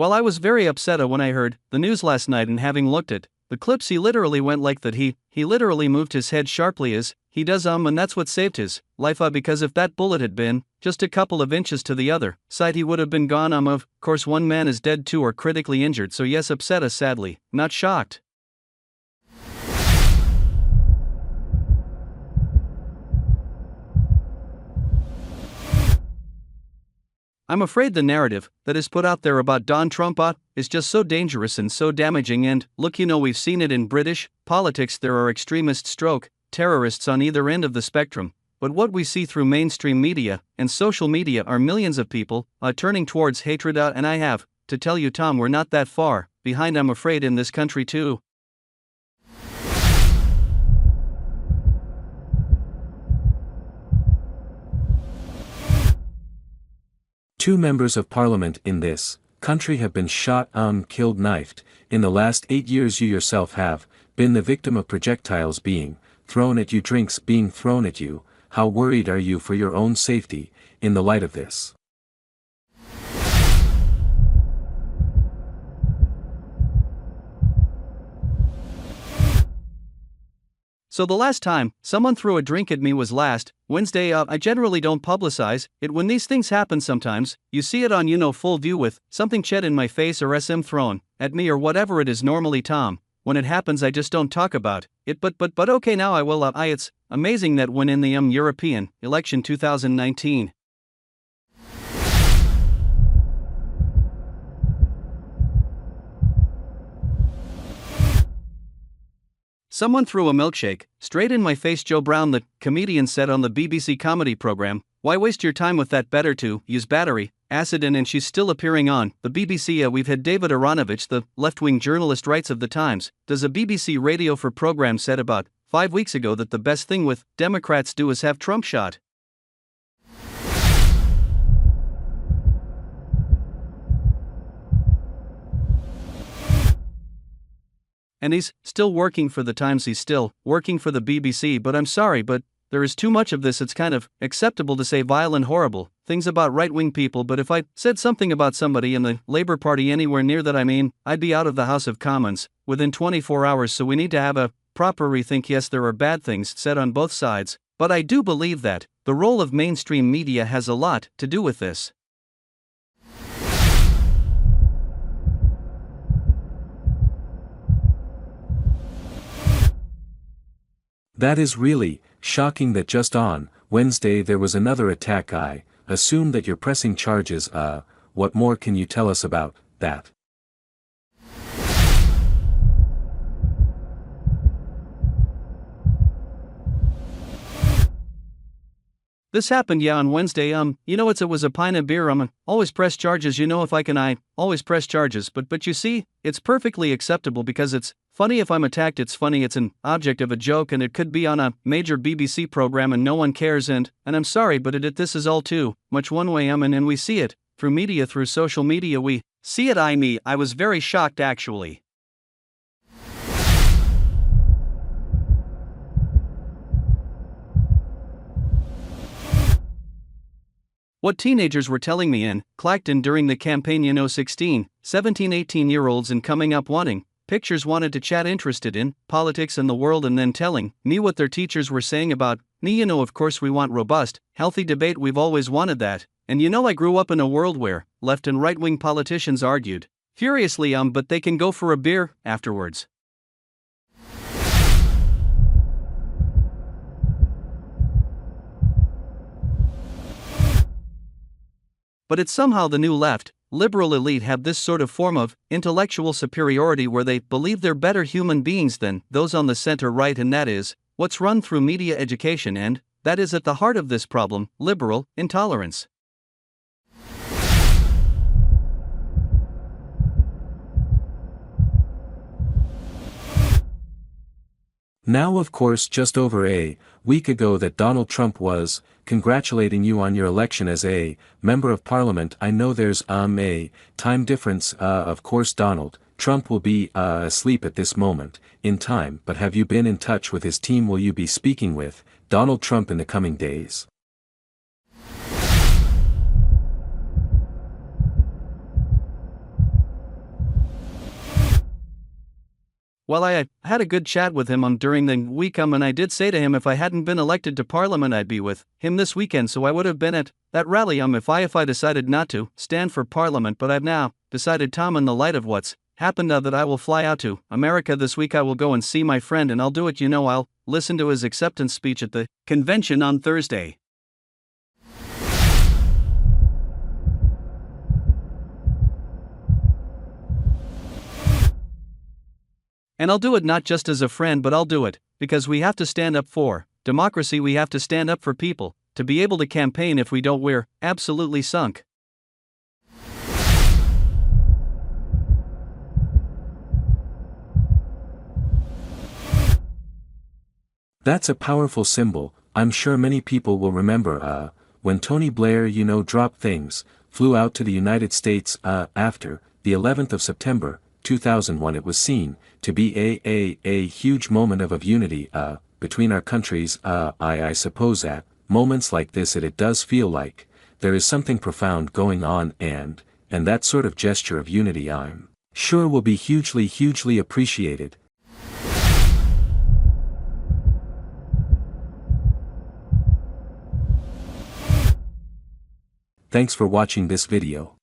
Well, I was very upset when I heard the news last night, and having looked at the clips, he literally went like that. He literally moved his head sharply as he does, and that's what saved his life, because if that bullet had been just a couple of inches to the other side, he would have been gone. Of course, one man is dead, two are critically injured, so yes, upset, sadly, not shocked. I'm afraid the narrative that is put out there about Don Trump is just so dangerous and so damaging, and look, we've seen it in British politics. There are extremist stroke terrorists on either end of the spectrum, but what we see through mainstream media and social media are millions of people turning towards hatred, and I have to tell you, Tom, we're not that far behind, I'm afraid, in this country too. Two members of parliament in this country have been shot, killed, knifed. In the last 8 years you yourself have been the victim of projectiles being thrown at you, drinks being thrown at you. How worried are you for your own safety in the light of this? So the last time someone threw a drink at me was last Wednesday. I generally don't publicize it when these things happen. Sometimes you see it on full view with something chet in my face or SM thrown at me or whatever it is. Normally, Tom, when it happens I just don't talk about it, but okay, now I will. It's amazing that when in the European election 2019, someone threw a milkshake straight in my face. Joe Brown, the comedian, said on the BBC comedy program, "Why waste your time with that? Better to use battery acid." And she's still appearing on the BBC. We've had David Aronovich, the left-wing journalist, writes of the Times, does a BBC Radio 4 program, said about 5 weeks ago that the best thing with Democrats do is have Trump shot. And he's still working for the Times, he's still working for the BBC, but I'm sorry, but there is too much of this. It's kind of acceptable to say vile and horrible things about right-wing people, but if I said something about somebody in the Labour Party anywhere near that, I'd be out of the House of Commons within 24 hours, so we need to have a proper rethink. Yes, there are bad things said on both sides, but I do believe that the role of mainstream media has a lot to do with this. That is really shocking that just on Wednesday there was another attack. I assume that you're pressing charges. What more can you tell us about that? This happened, on Wednesday. It was a pint of beer. Always press charges. If I can, I always press charges. But you see, it's perfectly acceptable because it's funny if I'm attacked. It's funny. It's an object of a joke, and it could be on a major BBC program, and no one cares. And I'm sorry, but this is all too much one way. And we see it through media, through social media. We see it. I was very shocked, actually. What teenagers were telling me in Clacton during the campaign, 16, 17, 18-year-olds and coming up wanting pictures, wanted to chat, interested in politics and the world, and then telling me what their teachers were saying about me. Of course we want robust, healthy debate. We've always wanted that. And I grew up in a world where left and right-wing politicians argued furiously, but they can go for a beer afterwards. But it's somehow the new left, liberal elite have this sort of form of intellectual superiority where they believe they're better human beings than those on the center right, and that is what's run through media education, and that is at the heart of this problem: liberal intolerance. Now, of course, just over a week ago that Donald Trump was congratulating you on your election as a member of parliament. I know there's a time difference. Of course Donald Trump will be asleep at this moment in time, but have you been in touch with his team? Will you be speaking with Donald Trump in the coming days? Well, I had a good chat with him during the week and I did say to him if I hadn't been elected to Parliament I'd be with him this weekend, so I would have been at that rally if I decided not to stand for Parliament, but I've now decided, Tom, in the light of what's happened that I will fly out to America this week. I will go and see my friend, and I'll do it, I'll listen to his acceptance speech at the convention on Thursday. And I'll do it not just as a friend, but I'll do it because we have to stand up for democracy. We have to stand up for people to be able to campaign. If we don't, we're absolutely sunk. That's a powerful symbol. I'm sure many people will remember, when Tony Blair, dropped things, flew out to the United States, after the 11th of September, 2001. It was seen to be a huge moment of unity, between our countries. I suppose at moments like this it does feel like there is something profound going on, and that sort of gesture of unity, I'm sure, will be hugely appreciated. Thanks for watching this video.